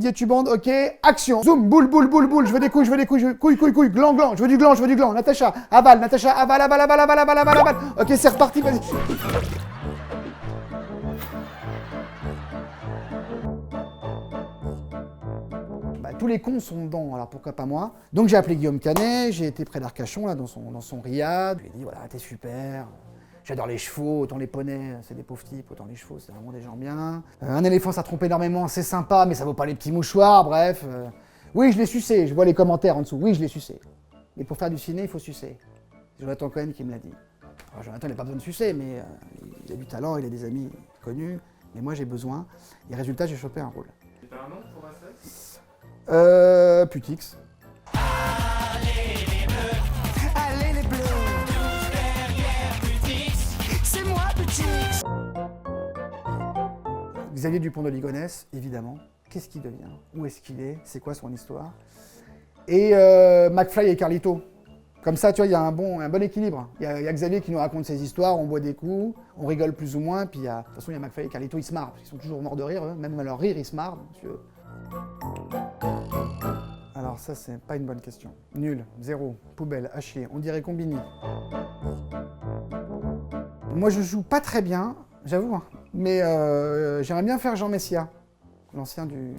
Didier Tubande, ok, action. Zoom, boule, boule, boule, boule, je veux des couilles, je veux des couilles, couilles, couilles, couilles, gland, gland, je veux du gland, je veux du gland. Natacha, aval, aval, aval, aval, aval, aval, aval, aval. Ok, c'est reparti, vas-y. Tous les cons sont dedans, alors pourquoi pas moi. Donc j'ai appelé Guillaume Canet, j'ai été près d'Arcachon, là, dans son riad. Je lui ai dit, voilà, t'es super, j'adore les chevaux, autant les poneys, c'est des pauvres types, autant les chevaux, c'est vraiment des gens bien. Un éléphant, ça trompe énormément, c'est sympa, mais ça vaut pas les petits mouchoirs, bref. Oui, je l'ai sucé, je vois les commentaires en dessous, oui, je l'ai sucé. Mais pour faire du ciné, il faut sucer. C'est Jonathan Cohen qui me l'a dit. Alors Jonathan, il n'a pas besoin de sucer, mais il a du talent, il a des amis connus, mais moi j'ai besoin. Et résultat, j'ai chopé un rôle. T'as un nom pour un sexe? Putix. Allez les bleus, allez les bleus, tous derrière Putix, c'est moi Putix. Xavier Dupont de Ligonnès, évidemment. Qu'est-ce qu'il devient? Où est-ce qu'il est? C'est quoi son histoire? Et McFly et Carlito. Comme ça, tu vois, il y a un bon équilibre. Il y a Xavier qui nous raconte ses histoires, on boit des coups, on rigole plus ou moins, puis de toute façon, il y a McFly et Carlito, ils se marrent. Ils sont toujours morts de rire, eux. Même à leur rire, ils se marrent, monsieur. Alors ça, c'est pas une bonne question. Nul, zéro, poubelle, à chier, on dirait Combini. Moi, je joue pas très bien, j'avoue, hein, mais j'aimerais bien faire Jean Messia, l'ancien du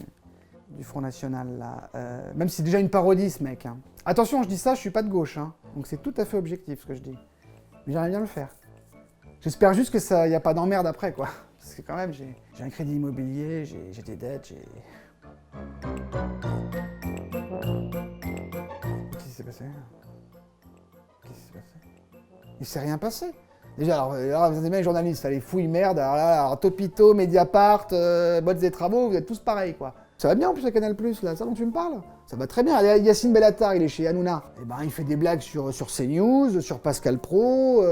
Front National, là. Même si c'est déjà une parodie, ce mec. Hein. Attention, je dis ça, je suis pas de gauche, hein, donc c'est tout à fait objectif, ce que je dis. Mais j'aimerais bien le faire. J'espère juste que ça, y a pas d'emmerde après, quoi. Parce que quand même, j'ai un crédit immobilier, j'ai des dettes, j'ai... Qu'est-ce qui s'est passé? Qu'est-ce qui s'est passé? Il s'est rien passé. Déjà, alors vous êtes bien les journalistes, les fouilles merde, alors Topito, Mediapart, Bots des Travaux, vous êtes tous pareils, quoi. Ça va bien en plus à Canal+, là, ça dont tu me parles? Ça va très bien. Yacine Bellatar, il est chez Hanouna. Eh ben, il fait des blagues sur CNews, sur Pascal Pro,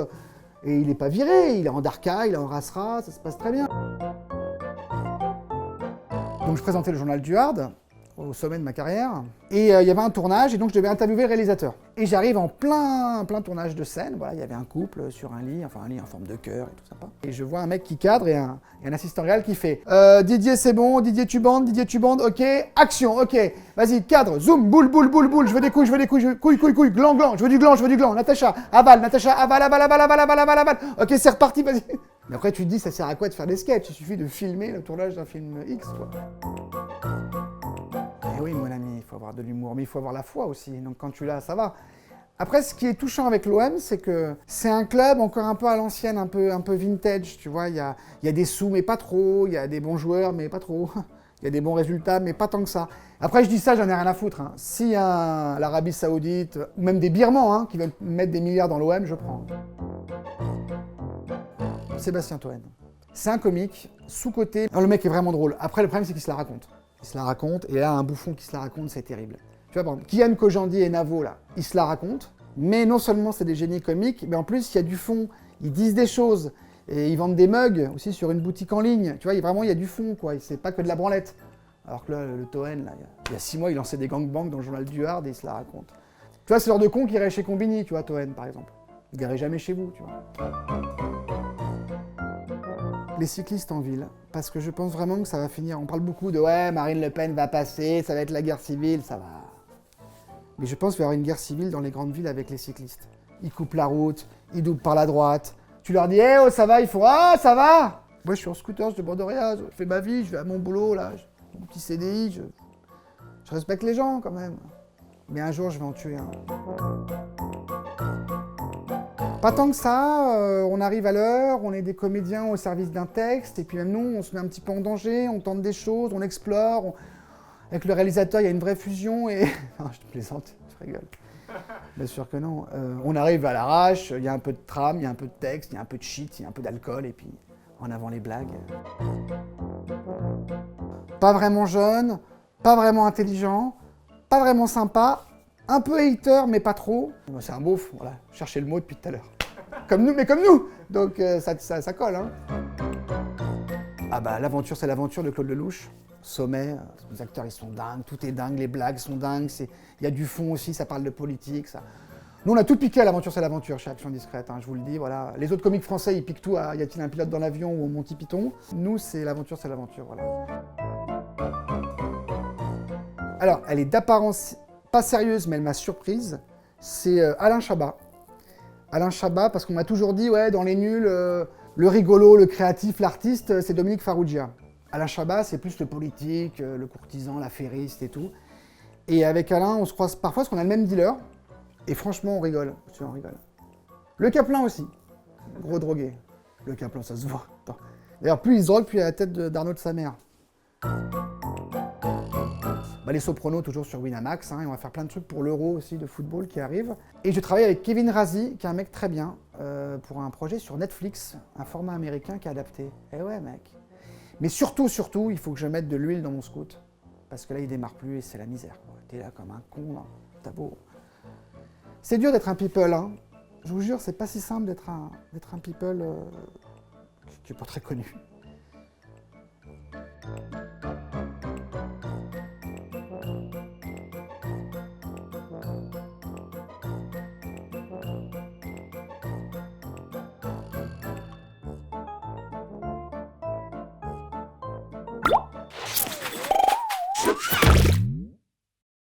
et il est pas viré, il est en Darka, il est en Rasra, ça se passe très bien. Donc je présentais le journal du Hard, au sommet de ma carrière, et il y avait un tournage, et donc je devais interviewer le réalisateur. Et j'arrive en plein tournage de scène, voilà, il y avait un couple sur un lit, enfin un lit en forme de cœur et tout sympa. Et je vois un mec qui cadre et un assistant réel qui fait Didier c'est bon, Didier Tubande, ok, action, ok, vas-y, cadre, zoom, boule, boule, boule, boule, je veux des couilles, couilles, couilles, couilles, gland, gland, je veux du gland, Natacha, aval, aval, aval, aval, aval, aval, aval, aval, ok, c'est reparti, vas-y. Mais après tu te dis, ça sert à quoi de faire des sketchs? Il suffit de filmer le tournage d'un film X, quoi. Et oui, mon ami, il faut avoir de l'humour, mais il faut avoir la foi aussi, donc quand tu l'as, ça va. Après, ce qui est touchant avec l'OM, c'est que c'est un club encore un peu à l'ancienne, un peu vintage, tu vois, il y a des sous, mais pas trop, il y a des bons joueurs, mais pas trop, il y a des bons résultats, mais pas tant que ça. Après, je dis ça, j'en ai rien à foutre. Hein. Si l'Arabie Saoudite, ou même des Birmans, hein, qui veulent mettre des milliards dans l'OM, je prends. Sébastien Toen. C'est un comique, sous-coté. Le mec est vraiment drôle. Après, le problème, c'est qu'il se la raconte. Il se la raconte, et là, un bouffon qui se la raconte, c'est terrible. Tu vois, par exemple, Kian Kojandi et Navo, là, ils se la racontent, mais non seulement c'est des génies comiques, mais en plus, il y a du fond. Ils disent des choses, et ils vendent des mugs aussi sur une boutique en ligne. Tu vois, il y a du fond, quoi. C'est pas que de la branlette. Alors que là, le Toen, là, il y a 6 mois, il lançait des gangbangs dans le journal du Hard et il se la raconte. Tu vois, c'est le genre de con qui irait chez Combini, tu vois, Toen, par exemple. Il irait jamais chez vous, tu vois. Les cyclistes en ville, parce que je pense vraiment que ça va finir. On parle beaucoup de ouais, Marine Le Pen va passer, ça va être la guerre civile, ça va. Mais je pense qu'il va y avoir une guerre civile dans les grandes villes avec les cyclistes. Ils coupent la route, ils doublent par la droite. Tu leur dis, eh oh, ça va, ils font ah, ça va. Moi, je suis en scooter, je demande rien, je fais ma vie, je vais à mon boulot, là, mon petit CDI, je respecte les gens quand même. Mais un jour, je vais en tuer un. Pas tant que ça, on arrive à l'heure, on est des comédiens au service d'un texte, et puis même nous, on se met un petit peu en danger, on tente des choses, on explore. Avec le réalisateur, il y a une vraie fusion, et... Non, je te plaisante, je rigole. Bien sûr que non. On arrive à l'arrache, il y a un peu de trame, il y a un peu de texte, il y a un peu de shit, il y a un peu d'alcool, et puis en avant les blagues. Pas vraiment jeune, pas vraiment intelligent, pas vraiment sympa, un peu hater, mais pas trop. C'est un beauf, voilà, cherchez le mot depuis tout à l'heure. Comme nous, mais comme nous. Donc ça colle, hein. Ah bah l'aventure, c'est l'aventure de Claude Lelouch. Sommet, les acteurs ils sont dingues, tout est dingue, les blagues sont dingues, il y a du fond aussi, ça parle de politique, ça. Nous on a tout piqué à l'aventure, c'est l'aventure chez Action Discrète, hein, je vous le dis, voilà. Les autres comiques français ils piquent tout à y a-t-il un pilote dans l'avion ou au Monty Python. Nous c'est l'aventure, voilà. Alors, elle est d'apparence pas sérieuse, mais elle m'a surprise. C'est Alain Chabat. Alain Chabat, parce qu'on m'a toujours dit, ouais, dans les nuls, le rigolo, le créatif, l'artiste, c'est Dominique Farrugia. Alain Chabat, c'est plus le politique, le courtisan, l'affairiste et tout. Et avec Alain, on se croise parfois parce qu'on a le même dealer. Et franchement, on rigole. On rigole. Le Caplin aussi. Gros drogué. Le Caplin, ça se voit. Attends. D'ailleurs, plus il se drogue, plus il a la tête d'Arnaud de sa mère. Bah, les Sopranos, toujours sur Winamax. Hein, et on va faire plein de trucs pour l'Euro aussi de football qui arrive. Et je travaille avec Kevin Razi, qui est un mec très bien, pour un projet sur Netflix, un format américain qui est adapté. Eh ouais, mec. Mais surtout, il faut que je mette de l'huile dans mon scout. Parce que là, il démarre plus et c'est la misère. T'es là comme un con, là. T'as beau. C'est dur d'être un people, hein. Je vous jure, c'est pas si simple d'être un people qui est pas très connu.